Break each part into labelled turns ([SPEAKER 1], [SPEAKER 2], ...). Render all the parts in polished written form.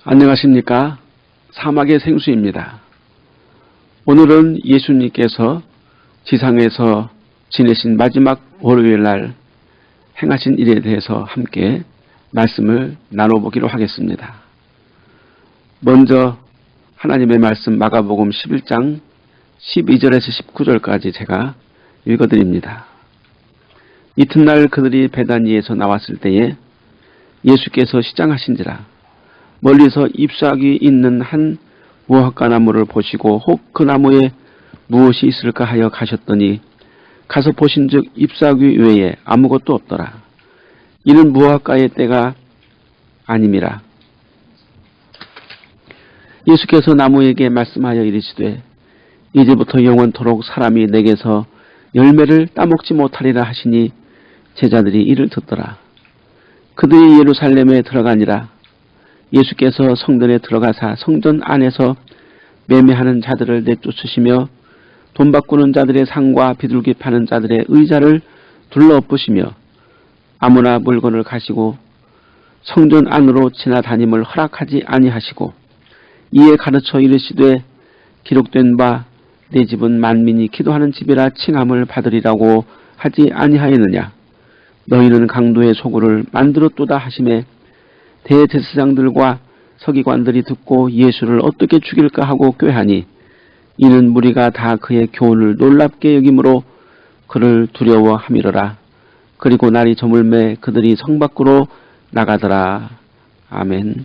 [SPEAKER 1] 안녕하십니까? 사막의 생수입니다. 오늘은 예수님께서 지상에서 지내신 마지막 월요일 날 행하신 일에 대해서 함께 말씀을 나눠보기로 하겠습니다. 먼저 하나님의 말씀 마가복음 11장 12절에서 19절까지 제가 읽어드립니다. 이튿날 그들이 베다니에서 나왔을 때에 예수께서 시장하신지라 멀리서 잎사귀 있는 한 무화과 나무를 보시고 혹 그 나무에 무엇이 있을까 하여 가셨더니 가서 보신즉 잎사귀 외에 아무것도 없더라. 이는 무화과의 때가 아님이라. 예수께서 나무에게 말씀하여 이르시되 이제부터 영원토록 사람이 내게서 열매를 따먹지 못하리라 하시니 제자들이 이를 듣더라. 그들이 예루살렘에 들어가니라. 예수께서 성전에 들어가사 성전 안에서 매매하는 자들을 내쫓으시며 돈 바꾸는 자들의 상과 비둘기 파는 자들의 의자를 둘러엎으시며 아무나 물건을 가시고 성전 안으로 지나다님을 허락하지 아니하시고 이에 가르쳐 이르시되 기록된 바 내 집은 만민이 기도하는 집이라 칭함을 받으리라고 하지 아니하였느냐. 너희는 강도의 소굴을 만들었도다 하시매 대제사장들과 서기관들이 듣고 예수를 어떻게 죽일까 하고 꾀하니 이는 무리가 다 그의 교훈을 놀랍게 여김으로 그를 두려워함이로라. 그리고 날이 저물매 그들이 성 밖으로 나가더라. 아멘.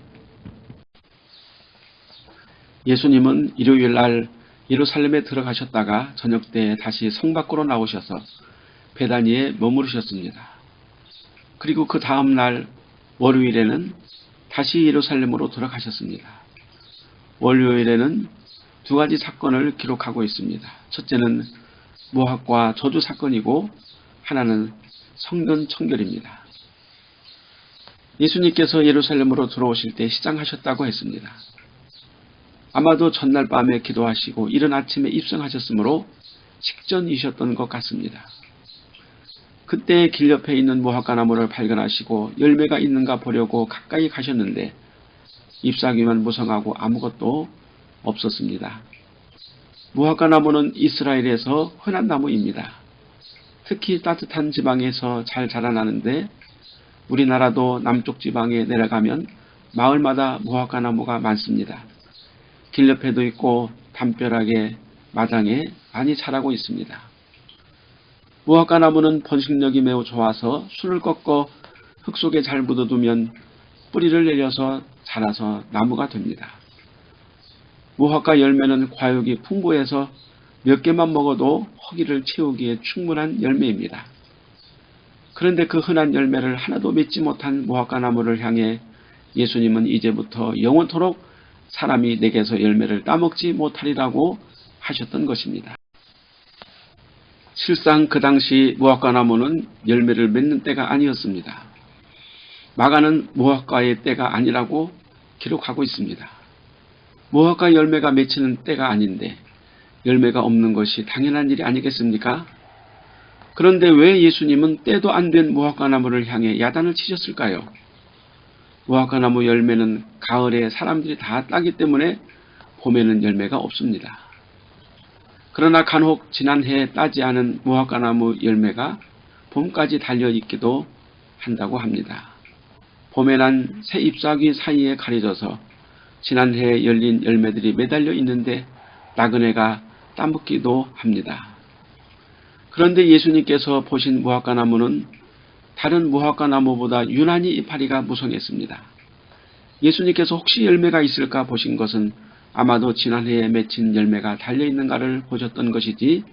[SPEAKER 1] 예수님은 일요일 날 예루살렘에 들어가셨다가 저녁 때 다시 성 밖으로 나오셔서 베다니에 머무르셨습니다. 그리고 그 다음 날 월요일에는 다시 예루살렘으로 돌아가셨습니다. 월요일에는 두 가지 사건을 기록하고 있습니다. 첫째는 무화과 저주 사건이고 하나는 성전 청결입니다. 예수님께서 예루살렘으로 들어오실 때 시장하셨다고 했습니다. 아마도 전날 밤에 기도하시고 이른 아침에 입성하셨으므로 식전이셨던 것 같습니다. 그때 길 옆에 있는 무화과 나무를 발견하시고 열매가 있는가 보려고 가까이 가셨는데 잎사귀만 무성하고 아무것도 없었습니다. 무화과 나무는 이스라엘에서 흔한 나무입니다. 특히 따뜻한 지방에서 잘 자라나는데 우리나라도 남쪽 지방에 내려가면 마을마다 무화과 나무가 많습니다. 길 옆에도 있고 담벼락에 마당에 많이 자라고 있습니다. 무화과 나무는 번식력이 매우 좋아서 순을 꺾어 흙 속에 잘 묻어두면 뿌리를 내려서 자라서 나무가 됩니다. 무화과 열매는 과육이 풍부해서 몇 개만 먹어도 허기를 채우기에 충분한 열매입니다. 그런데 그 흔한 열매를 하나도 맺지 못한 무화과 나무를 향해 예수님은 이제부터 영원토록 사람이 내게서 열매를 따먹지 못하리라고 하셨던 것입니다. 실상 그 당시 무화과 나무는 열매를 맺는 때가 아니었습니다. 마가는 무화과의 때가 아니라고 기록하고 있습니다. 무화과 열매가 맺히는 때가 아닌데 열매가 없는 것이 당연한 일이 아니겠습니까? 그런데 왜 예수님은 때도 안 된 무화과 나무를 향해 야단을 치셨을까요? 무화과 나무 열매는 가을에 사람들이 다 따기 때문에 봄에는 열매가 없습니다. 그러나 간혹 지난해에 따지 않은 무화과 나무 열매가 봄까지 달려있기도 한다고 합니다. 봄에 난 새 잎사귀 사이에 가려져서 지난해에 열린 열매들이 매달려 있는데 나그네가 따먹기도 합니다. 그런데 예수님께서 보신 무화과 나무는 다른 무화과 나무보다 유난히 이파리가 무성했습니다. 예수님께서 혹시 열매가 있을까 보신 것은 아마도 지난해에 맺힌 열매가 달려있는가를 보셨던 것이지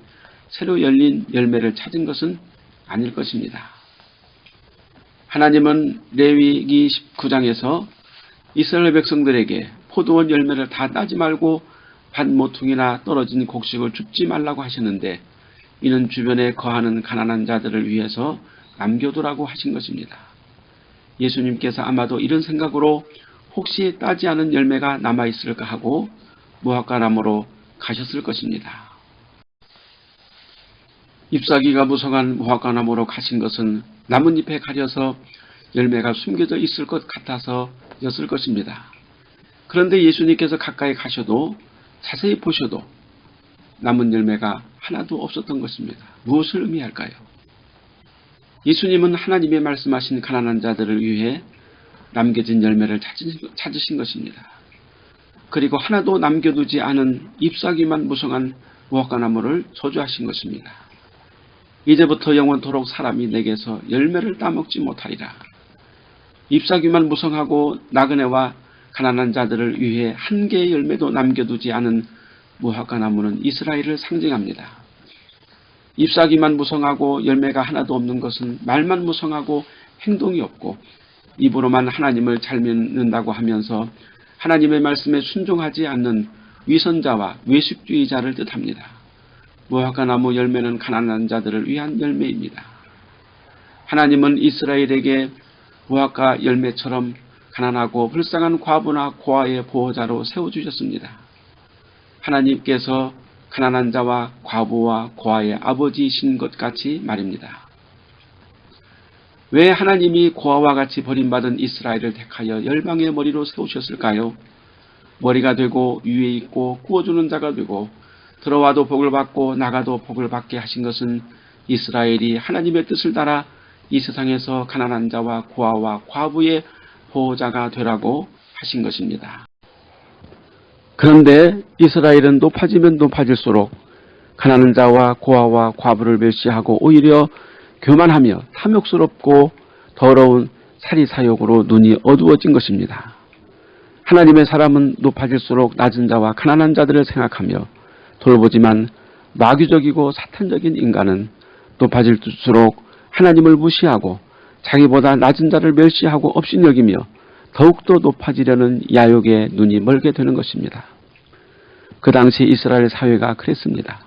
[SPEAKER 1] 새로 열린 열매를 찾은 것은 아닐 것입니다. 하나님은 레위기 19장에서 이스라엘 백성들에게 포도원 열매를 다 따지 말고 밭 모퉁이나 떨어진 곡식을 줍지 말라고 하셨는데 이는 주변에 거하는 가난한 자들을 위해서 남겨두라고 하신 것입니다. 예수님께서 아마도 이런 생각으로 혹시 따지 않은 열매가 남아있을까 하고 무화과 나무로 가셨을 것입니다. 잎사귀가 무성한 무화과 나무로 가신 것은 나뭇잎에 가려서 열매가 숨겨져 있을 것 같아서였을 것입니다. 그런데 예수님께서 가까이 가셔도 자세히 보셔도 남은 열매가 하나도 없었던 것입니다. 무엇을 의미할까요? 예수님은 하나님의 말씀하신 가난한 자들을 위해 남겨진 열매를 찾으신 것입니다. 그리고 하나도 남겨두지 않은 잎사귀만 무성한 무화과나무를 저주하신 것입니다. 이제부터 영원토록 사람이 내게서 열매를 따먹지 못하리라. 잎사귀만 무성하고 나그네와 가난한 자들을 위해 한 개의 열매도 남겨두지 않은 무화과나무는 이스라엘을 상징합니다. 잎사귀만 무성하고 열매가 하나도 없는 것은 말만 무성하고 행동이 없고 입으로만 하나님을 잘 믿는다고 하면서 하나님의 말씀에 순종하지 않는 위선자와 외식주의자를 뜻합니다. 무화과나무 열매는 가난한 자들을 위한 열매입니다. 하나님은 이스라엘에게 무화과 열매처럼 가난하고 불쌍한 과부나 고아의 보호자로 세워주셨습니다. 하나님께서 가난한 자와 과부와 고아의 아버지이신 것 같이 말입니다. 왜 하나님이 고아와 같이 버림받은 이스라엘을 택하여 열방의 머리로 세우셨을까요? 머리가 되고 위에 있고 구워주는 자가 되고 들어와도 복을 받고 나가도 복을 받게 하신 것은 이스라엘이 하나님의 뜻을 따라 이 세상에서 가난한 자와 고아와 과부의 보호자가 되라고 하신 것입니다. 그런데 이스라엘은 높아지면 높아질수록 가난한 자와 고아와 과부를 멸시하고 오히려 교만하며 탐욕스럽고 더러운 사리사욕으로 눈이 어두워진 것입니다. 하나님의 사람은 높아질수록 낮은 자와 가난한 자들을 생각하며 돌보지만 마귀적이고 사탄적인 인간은 높아질수록 하나님을 무시하고 자기보다 낮은 자를 멸시하고 업신여기며 더욱더 높아지려는 야욕에 눈이 멀게 되는 것입니다. 그 당시 이스라엘 사회가 그랬습니다.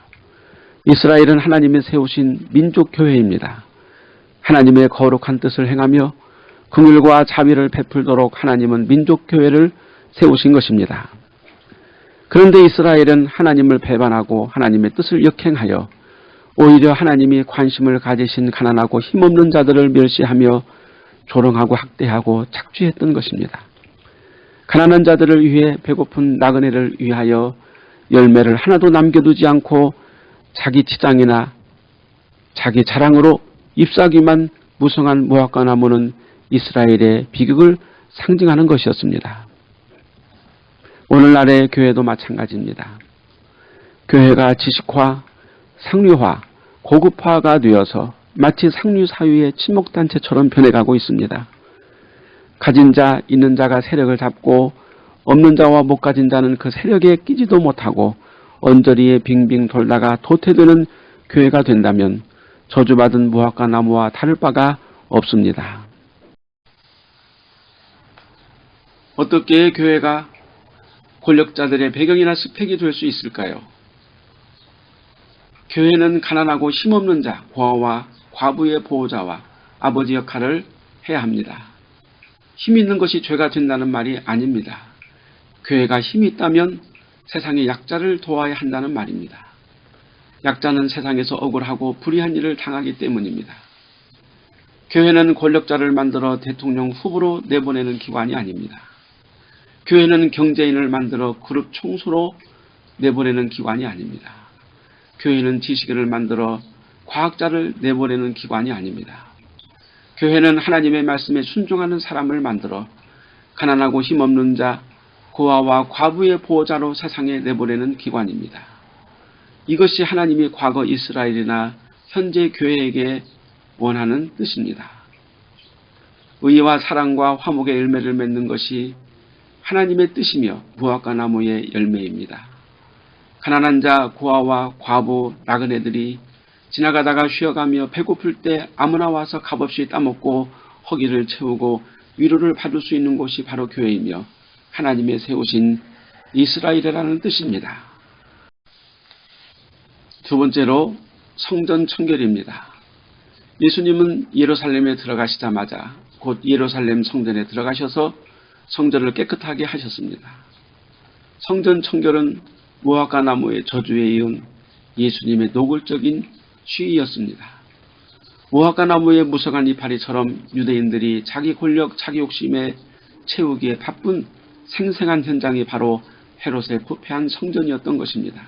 [SPEAKER 1] 이스라엘은 하나님이 세우신 민족교회입니다. 하나님의 거룩한 뜻을 행하며 긍휼과 자비를 베풀도록 하나님은 민족교회를 세우신 것입니다. 그런데 이스라엘은 하나님을 배반하고 하나님의 뜻을 역행하여 오히려 하나님이 관심을 가지신 가난하고 힘없는 자들을 멸시하며 조롱하고 학대하고 착취했던 것입니다. 가난한 자들을 위해 배고픈 나그네를 위하여 열매를 하나도 남겨두지 않고 자기 치장이나 자기 자랑으로 잎사귀만 무성한 무화과나무는 이스라엘의 비극을 상징하는 것이었습니다. 오늘날의 교회도 마찬가지입니다. 교회가 지식화, 상류화, 고급화가 되어서 마치 상류 사회의 친목단체처럼 변해가고 있습니다. 가진 자, 있는 자가 세력을 잡고 없는 자와 못 가진 자는 그 세력에 끼지도 못하고 언저리에 빙빙 돌다가 도태되는 교회가 된다면 저주받은 무화과 나무와 다를 바가 없습니다. 어떻게 교회가 권력자들의 배경이나 스펙이 될 수 있을까요? 교회는 가난하고 힘없는 자, 고아와 과부의 보호자와 아버지 역할을 해야 합니다. 힘 있는 것이 죄가 된다는 말이 아닙니다. 교회가 힘이 있다면 세상의 약자를 도와야 한다는 말입니다. 약자는 세상에서 억울하고 불의한 일을 당하기 때문입니다. 교회는 권력자를 만들어 대통령 후보로 내보내는 기관이 아닙니다. 교회는 경제인을 만들어 그룹 총수로 내보내는 기관이 아닙니다. 교회는 지식인을 만들어 과학자를 내보내는 기관이 아닙니다. 교회는 하나님의 말씀에 순종하는 사람을 만들어 가난하고 힘없는 자, 고아와 과부의 보호자로 세상에 내보내는 기관입니다. 이것이 하나님이 과거 이스라엘이나 현재 교회에게 원하는 뜻입니다. 의와 사랑과 화목의 열매를 맺는 것이 하나님의 뜻이며 무화과 나무의 열매입니다. 가난한 자, 고아와 과부, 나그네들이 지나가다가 쉬어가며 배고플 때 아무나 와서 값없이 따먹고 허기를 채우고 위로를 받을 수 있는 곳이 바로 교회이며 하나님의 세우신 이스라엘이라는 뜻입니다. 두 번째로 성전 청결입니다. 예수님은 예루살렘에 들어가시자마자 곧 예루살렘 성전에 들어가셔서 성전을 깨끗하게 하셨습니다. 성전 청결은 무화과 나무의 저주에 이은 예수님의 노골적인 시위였습니다. 무화과 나무의 무성한 이파리처럼 유대인들이 자기 권력, 자기 욕심에 채우기에 바쁜 생생한 현장이 바로 헤롯의 부패한 성전이었던 것입니다.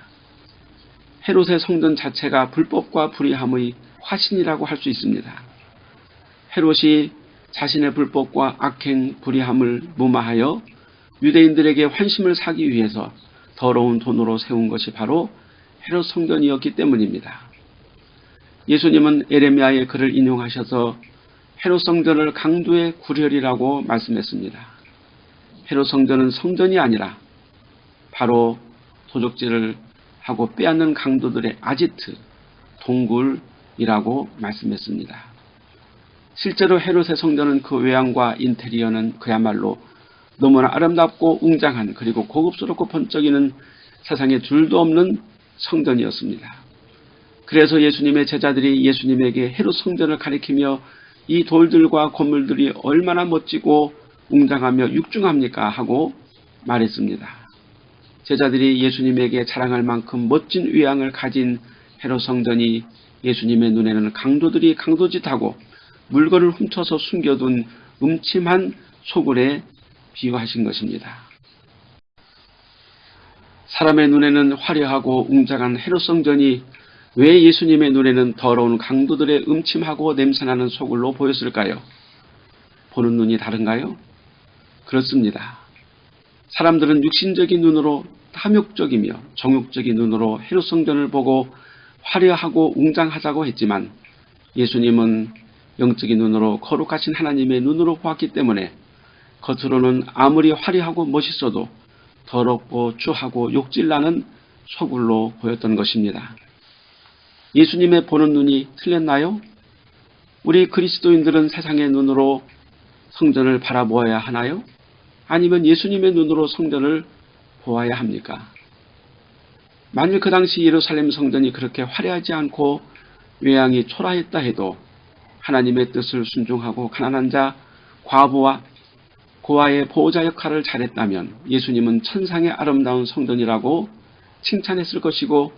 [SPEAKER 1] 헤롯의 성전 자체가 불법과 불의함의 화신이라고 할 수 있습니다. 헤롯이 자신의 불법과 악행, 불의함을 무마하여 유대인들에게 환심을 사기 위해서 더러운 돈으로 세운 것이 바로 헤롯 성전이었기 때문입니다. 예수님은 에레미야의 글을 인용하셔서 헤롯 성전을 강도의 구렬이라고 말씀했습니다. 헤롯 성전은 성전이 아니라 바로 도적질을 하고 빼앗는 강도들의 아지트, 동굴이라고 말씀했습니다. 실제로 헤롯의 성전은 그 외양과 인테리어는 그야말로 너무나 아름답고 웅장한 그리고 고급스럽고 번쩍이는 세상에 줄도 없는 성전이었습니다. 그래서 예수님의 제자들이 예수님에게 헤롯 성전을 가리키며 이 돌들과 건물들이 얼마나 멋지고 웅장하며 육중합니까? 하고 말했습니다. 제자들이 예수님에게 자랑할 만큼 멋진 외양을 가진 헤롯 성전이 예수님의 눈에는 강도들이 강도짓하고 물건을 훔쳐서 숨겨둔 음침한 소굴에 비유하신 것입니다. 사람의 눈에는 화려하고 웅장한 헤롯 성전이 왜 예수님의 눈에는 더러운 강도들의 음침하고 냄새나는 소굴로 보였을까요? 보는 눈이 다른가요? 그렇습니다. 사람들은 육신적인 눈으로 탐욕적이며 정욕적인 눈으로 헤롯 성전을 보고 화려하고 웅장하다고 했지만 예수님은 영적인 눈으로 거룩하신 하나님의 눈으로 보았기 때문에 겉으로는 아무리 화려하고 멋있어도 더럽고 추하고 욕질나는 소굴로 보였던 것입니다. 예수님의 보는 눈이 틀렸나요? 우리 그리스도인들은 세상의 눈으로 성전을 바라보아야 하나요? 아니면 예수님의 눈으로 성전을 보아야 합니까? 만일 그 당시 예루살렘 성전이 그렇게 화려하지 않고 외양이 초라했다 해도 하나님의 뜻을 순종하고 가난한 자, 과부와 고아의 보호자 역할을 잘했다면 예수님은 천상의 아름다운 성전이라고 칭찬했을 것이고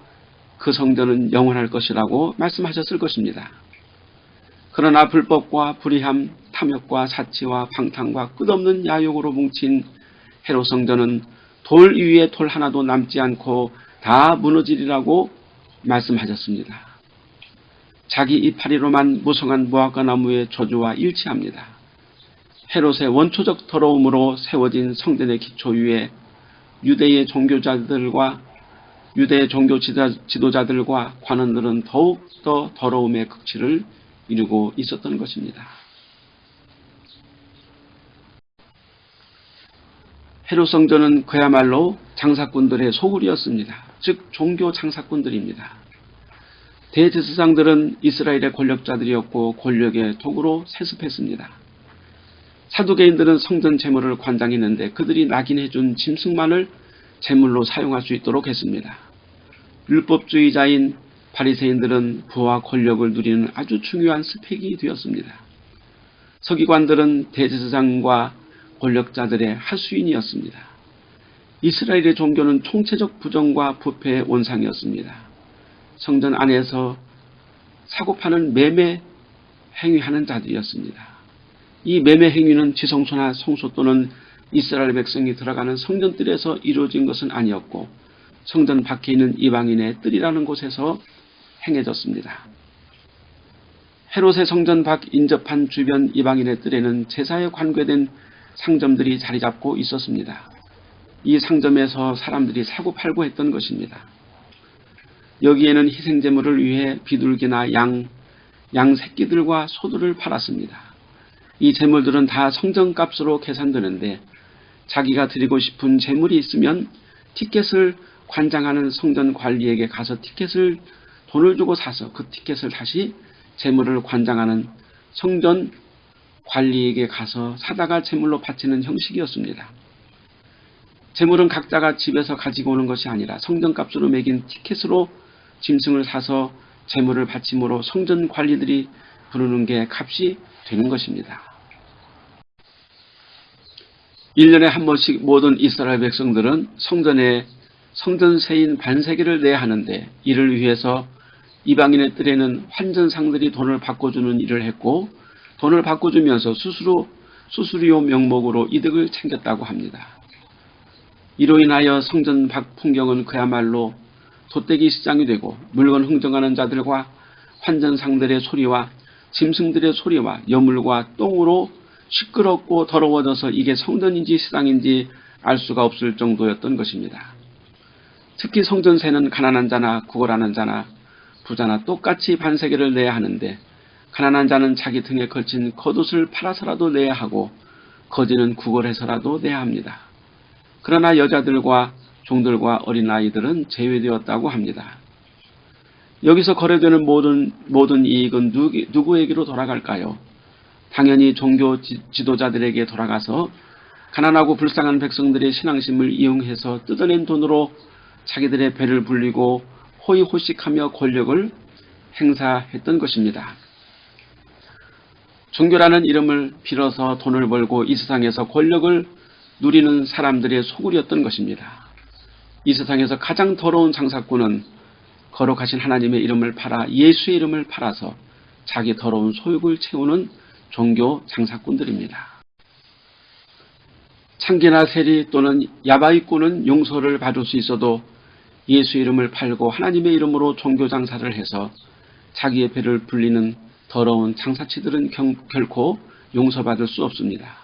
[SPEAKER 1] 그 성전은 영원할 것이라고 말씀하셨을 것입니다. 그러나 불법과 불의함, 탐욕과 사치와 방탕과 끝없는 야욕으로 뭉친 헤롯 성전은 돌 위에 돌 하나도 남지 않고 다 무너지리라고 말씀하셨습니다. 자기 이파리로만 무성한 무화과 나무의 저주와 일치합니다. 헤롯의 원초적 더러움으로 세워진 성전의 기초 위에 유대의 종교 지도자들과 관원들은 더욱더 더러움의 극치를 이루고 있었던 것입니다. 헤롯 성전은 그야말로 장사꾼들의 소굴이었습니다. 즉 종교 장사꾼들입니다. 대제사장들은 이스라엘의 권력자들이었고 권력의 도구로 세습했습니다. 사두개인들은 성전 제물을 관장했는데 그들이 낙인해준 짐승만을 제물로 사용할 수 있도록 했습니다. 율법주의자인 바리새인들은 부와 권력을 누리는 아주 중요한 스펙이 되었습니다. 서기관들은 대제사장과 권력자들의 하수인이었습니다. 이스라엘의 종교는 총체적 부정과 부패의 온상이었습니다. 성전 안에서 사고파는 매매 행위하는 자들이었습니다. 이 매매 행위는 지성소나 성소 또는 이스라엘 백성이 들어가는 성전뜰에서 이루어진 것은 아니었고 성전 밖에 있는 이방인의 뜰이라는 곳에서 행해졌습니다. 헤롯의 성전 밖 인접한 주변 이방인의 뜰에는 제사에 관계된 상점들이 자리 잡고 있었습니다. 이 상점에서 사람들이 사고 팔고 했던 것입니다. 여기에는 희생제물을 위해 비둘기나 양 새끼들과 소들을 팔았습니다. 이 제물들은 다 성전값으로 계산되는데 자기가 드리고 싶은 제물이 있으면 티켓을 관장하는 성전 관리에게 가서 돈을 주고 사서 그 티켓을 다시 제물을 관장하는 성전 관리에게 가서 사다가 제물로 바치는 형식이었습니다. 제물은 각자가 집에서 가지고 오는 것이 아니라 성전값으로 매긴 티켓으로 짐승을 사서 제물을 바침으로 성전 관리들이 부르는 게 값이 되는 것입니다. 1년에 한 번씩 모든 이스라엘 백성들은 성전세인 반세계를 내야 하는데 이를 위해서 이방인의 뜰에는 환전상들이 돈을 바꿔주는 일을 했고 돈을 바꿔주면서 수수료 명목으로 이득을 챙겼다고 합니다. 이로 인하여 성전 밖 풍경은 그야말로 돛대기 시장이 되고 물건 흥정하는 자들과 환전상들의 소리와 짐승들의 소리와 여물과 똥으로 시끄럽고 더러워져서 이게 성전인지 시장인지 알 수가 없을 정도였던 것입니다. 특히 성전세는 가난한 자나 구걸하는 자나 부자나 똑같이 반세겔을 내야 하는데 가난한 자는 자기 등에 걸친 겉옷을 팔아서라도 내야 하고 거지는 구걸해서라도 내야 합니다. 그러나 여자들과 종들과 어린아이들은 제외되었다고 합니다. 여기서 거래되는 모든 이익은 누구에게로 돌아갈까요? 당연히 종교 지도자들에게 돌아가서 가난하고 불쌍한 백성들의 신앙심을 이용해서 뜯어낸 돈으로 자기들의 배를 불리고 호의호식하며 권력을 행사했던 것입니다. 종교라는 이름을 빌어서 돈을 벌고 이 세상에서 권력을 누리는 사람들의 소굴이었던 것입니다. 이 세상에서 가장 더러운 장사꾼은 거룩하신 하나님의 이름을 팔아 예수의 이름을 팔아서 자기 더러운 소욕을 채우는 종교 장사꾼들입니다. 창기나 세리 또는 야바이꾼은 용서를 받을 수 있어도 예수 이름을 팔고 하나님의 이름으로 종교 장사를 해서 자기의 배를 불리는 더러운 장사치들은 결코 용서받을 수 없습니다.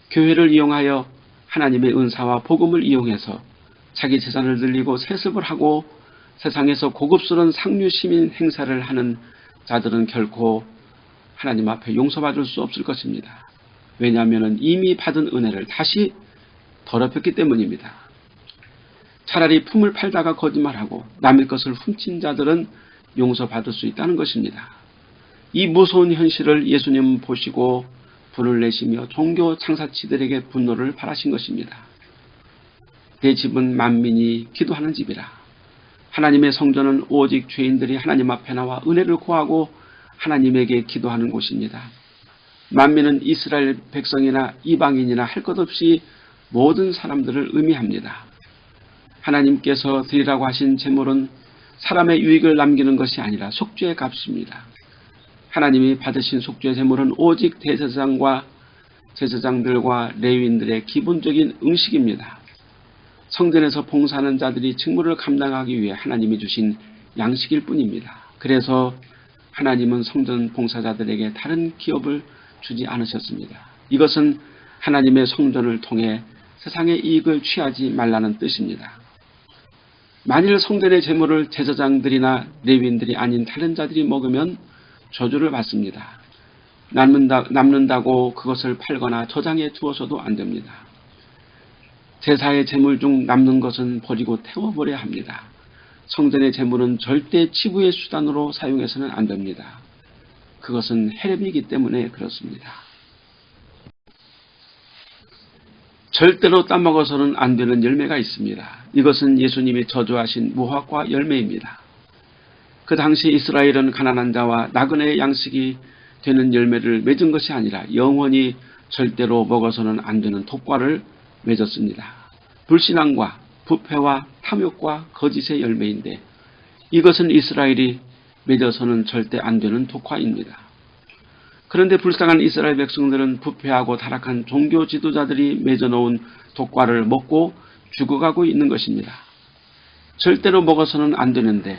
[SPEAKER 1] 교회를 이용하여 하나님의 은사와 복음을 이용해서 자기 재산을 늘리고 세습을 하고 세상에서 고급스러운 상류 시민 행사를 하는 자들은 결코 하나님 앞에 용서받을 수 없을 것입니다. 왜냐하면 이미 받은 은혜를 다시 더럽혔기 때문입니다. 차라리 품을 팔다가 거짓말하고 남의 것을 훔친 자들은 용서받을 수 있다는 것입니다. 이 무서운 현실을 예수님은 보시고 분을 내시며 종교 장사치들에게 분노를 발하신 것입니다. 내 집은 만민이 기도하는 집이라. 하나님의 성전은 오직 죄인들이 하나님 앞에 나와 은혜를 구하고 하나님에게 기도하는 곳입니다. 만민은 이스라엘 백성이나 이방인이나 할 것 없이 모든 사람들을 의미합니다. 하나님께서 드리라고 하신 제물은 사람의 유익을 남기는 것이 아니라 속죄의 값입니다. 하나님이 받으신 속죄 제물은 오직 대제사장과 제사장들과 레위인들의 기본적인 응식입니다. 성전에서 봉사하는 자들이 직무를 감당하기 위해 하나님이 주신 양식일 뿐입니다. 그래서 하나님은 성전 봉사자들에게 다른 기업을 주지 않으셨습니다. 이것은 하나님의 성전을 통해 세상의 이익을 취하지 말라는 뜻입니다. 만일 성전의 제물을 제사장들이나 레위인들이 아닌 다른 자들이 먹으면 저주를 받습니다. 남는다고 그것을 팔거나 저장해 두어서도 안 됩니다. 제사의 제물 중 남는 것은 버리고 태워버려야 합니다. 성전의 제물은 절대 치부의 수단으로 사용해서는 안 됩니다. 그것은 해롭이기 때문에 그렇습니다. 절대로 따먹어서는 안 되는 열매가 있습니다. 이것은 예수님이 저주하신 무화과 열매입니다. 그 당시 이스라엘은 가난한 자와 나그네의 양식이 되는 열매를 맺은 것이 아니라 영원히 절대로 먹어서는 안 되는 독과를 맺었습니다. 불신앙과 부패와 탐욕과 거짓의 열매인데 이것은 이스라엘이 맺어서는 절대 안 되는 독과입니다. 그런데 불쌍한 이스라엘 백성들은 부패하고 타락한 종교 지도자들이 맺어놓은 독과를 먹고 죽어가고 있는 것입니다. 절대로 먹어서는 안 되는데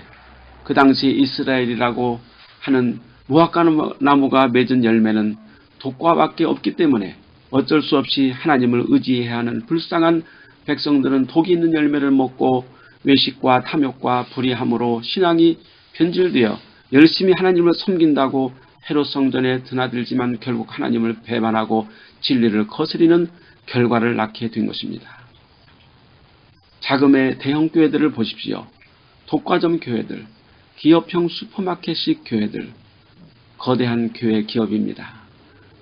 [SPEAKER 1] 그 당시 이스라엘이라고 하는 무화과 나무가 맺은 열매는 독과밖에 없기 때문에 어쩔 수 없이 하나님을 의지해야 하는 불쌍한 백성들은 독이 있는 열매를 먹고 외식과 탐욕과 불의함으로 신앙이 변질되어 열심히 하나님을 섬긴다고 헤롯 성전에 드나들지만 결국 하나님을 배반하고 진리를 거스리는 결과를 낳게 된 것입니다. 자금의 대형 교회들을 보십시오. 독과점 교회들, 기업형 슈퍼마켓식 교회들, 거대한 교회 기업입니다.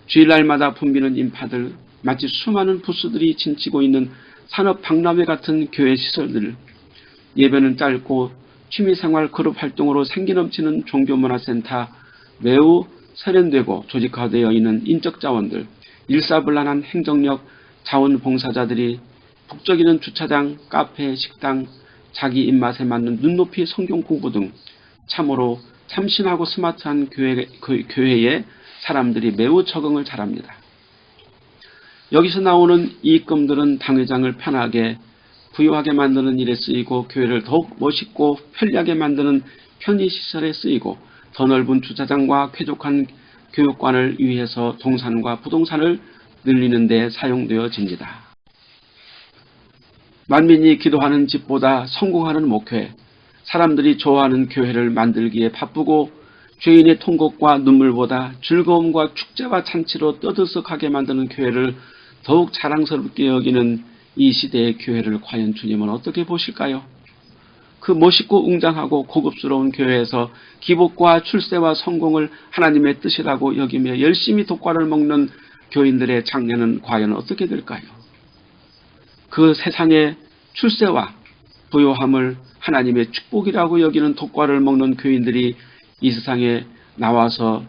[SPEAKER 1] 주일날마다 붐비는 인파들, 마치 수많은 부스들이 진치고 있는 산업 박람회 같은 교회 시설들, 예배는 짧고 취미생활 그룹 활동으로 생기 넘치는 종교문화센터, 매우 세련되고 조직화되어 있는 인적 자원들, 일사불란한 행정력, 자원봉사자들이 북적이는 주차장, 카페, 식당, 자기 입맛에 맞는 눈높이 성경 공부 등 참으로 참신하고 스마트한 교회에 사람들이 매우 적응을 잘합니다. 여기서 나오는 이익금들은 당회장을 편하게 부유하게 만드는 일에 쓰이고 교회를 더욱 멋있고 편리하게 만드는 편의시설에 쓰이고 더 넓은 주차장과 쾌적한 교육관을 위해서 동산과 부동산을 늘리는 데 사용되어집니다. 만민이 기도하는 집보다 성공하는 목회, 사람들이 좋아하는 교회를 만들기에 바쁘고 죄인의 통곡과 눈물보다 즐거움과 축제와 잔치로 떠들썩하게 만드는 교회를 더욱 자랑스럽게 여기는 이 시대의 교회를 과연 주님은 어떻게 보실까요? 그 멋있고 웅장하고 고급스러운 교회에서 기복과 출세와 성공을 하나님의 뜻이라고 여기며 열심히 독과를 먹는 교인들의 장래는 과연 어떻게 될까요? 그 세상의 출세와 부요함을 하나님의 축복이라고 여기는 독과를 먹는 교인들이 이 세상에 나와서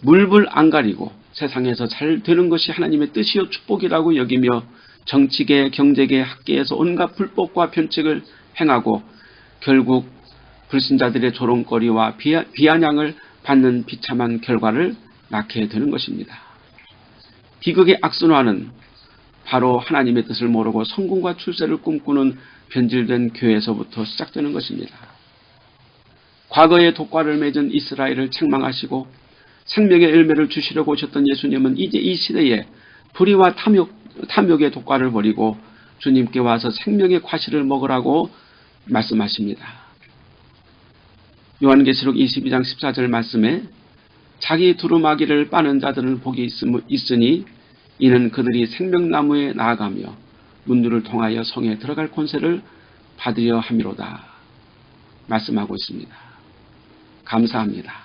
[SPEAKER 1] 물불 안 가리고 세상에서 잘 되는 것이 하나님의 뜻이요 축복이라고 여기며 정치계, 경제계, 학계에서 온갖 불법과 변칙을 행하고 결국 불신자들의 조롱거리와 비아냥을 받는 비참한 결과를 낳게 되는 것입니다. 비극의 악순환은 바로 하나님의 뜻을 모르고 성공과 출세를 꿈꾸는 변질된 교회에서부터 시작되는 것입니다. 과거에 독과를 맺은 이스라엘을 책망하시고 생명의 열매를 주시려고 오셨던 예수님은 이제 이 시대에 불의와 탐욕의 독과를 버리고 주님께 와서 생명의 과실을 먹으라고 말씀하십니다. 요한계시록 22장 14절 말씀에 자기 두루마기를 빠는 자들은 복이 있으니 이는 그들이 생명나무에 나아가며 문들을 통하여 성에 들어갈 권세를 받으려 함이로다 말씀하고 있습니다. 감사합니다.